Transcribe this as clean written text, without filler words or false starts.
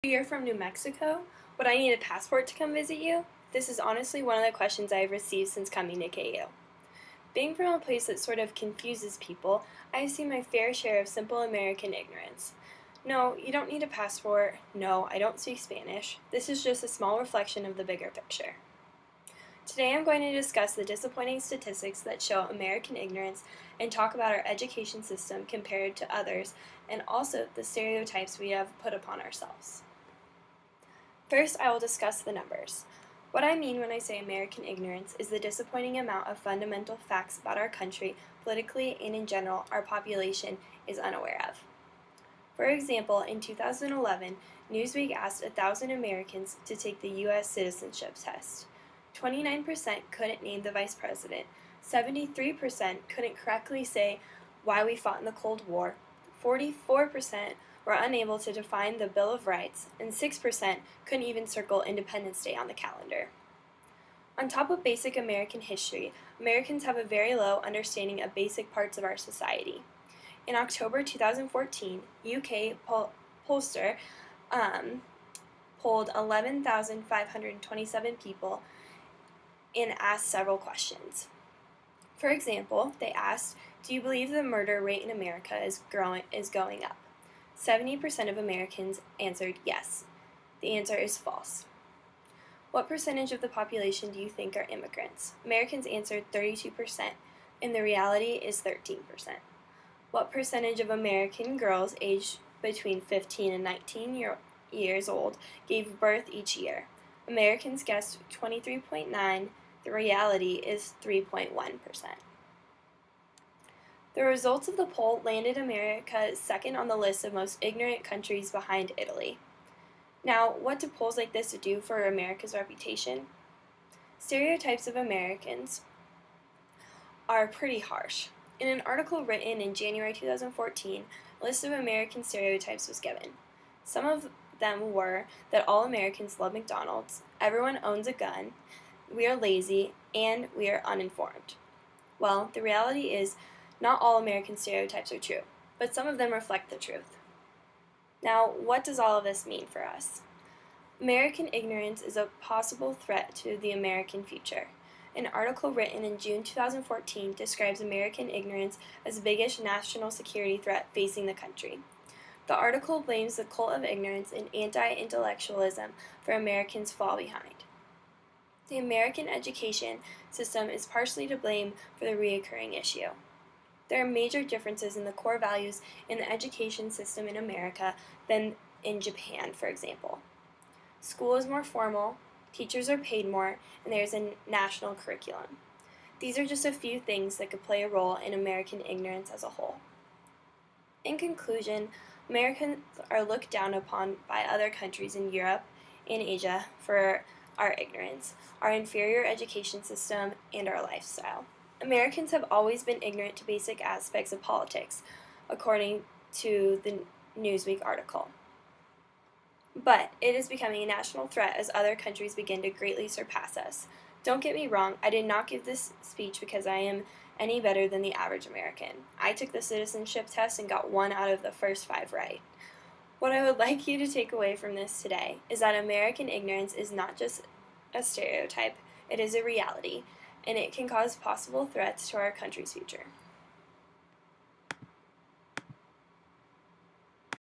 You're from New Mexico? Would I need a passport to come visit you? This is honestly one of the questions I have received since coming to KU. Being from a place that sort of confuses people, I have seen my fair share of simple American ignorance. No, you don't need a passport. No, I don't speak Spanish. This is just a small reflection of the bigger picture. Today I'm going to discuss the disappointing statistics that show American ignorance and talk about our education system compared to others and also the stereotypes we have put upon ourselves. First, I will discuss the numbers. What I mean when I say American ignorance is the disappointing amount of fundamental facts about our country, politically and in general, our population is unaware of. For example, in 2011, Newsweek asked 1,000 Americans to take the U.S. citizenship test. 29% couldn't name the vice president, 73% couldn't correctly say why we fought in the Cold War, 44% were unable to define the Bill of Rights, and 6% couldn't even circle Independence Day on the calendar. On top of basic American history, Americans have a very low understanding of basic parts of our society. In October 2014, UK pollster polled 11,527 people and asked several questions. For example, they asked, do you believe the murder rate in America is going up? 70% of Americans answered yes. The answer is false. What percentage of the population do you think are immigrants? Americans answered 32%, and the reality is 13%. What percentage of American girls aged between 15 and 19 years old gave birth each year? Americans guessed 23.9%. The reality is 3.1%. The results of the poll landed America second on the list of most ignorant countries behind Italy. Now, what do polls like this do for America's reputation? Stereotypes of Americans are pretty harsh. In an article written in January 2014, a list of American stereotypes was given. Some of them were that all Americans love McDonald's, everyone owns a gun, we are lazy, and we are uninformed. Well, the reality is not all American stereotypes are true, but some of them reflect the truth. Now, what does all of this mean for us? American ignorance is a possible threat to the American future. An article written in June 2014 describes American ignorance as the biggest national security threat facing the country. The article blames the cult of ignorance and anti-intellectualism for Americans' fall behind. The American education system is partially to blame for the reoccurring issue. There are major differences in the core values in the education system in America than in Japan, for example. School is more formal, teachers are paid more, and there is a national curriculum. These are just a few things that could play a role in American ignorance as a whole. In conclusion, Americans are looked down upon by other countries in Europe and Asia for our ignorance, our inferior education system, and our lifestyle. Americans have always been ignorant to basic aspects of politics, according to the Newsweek article. But it is becoming a national threat as other countries begin to greatly surpass us. Don't get me wrong, I did not give this speech because I am any better than the average American. I took the citizenship test and got 1 out of the first 5 right. What I would like you to take away from this today is that American ignorance is not just a stereotype, it is a reality, and it can cause possible threats to our country's future.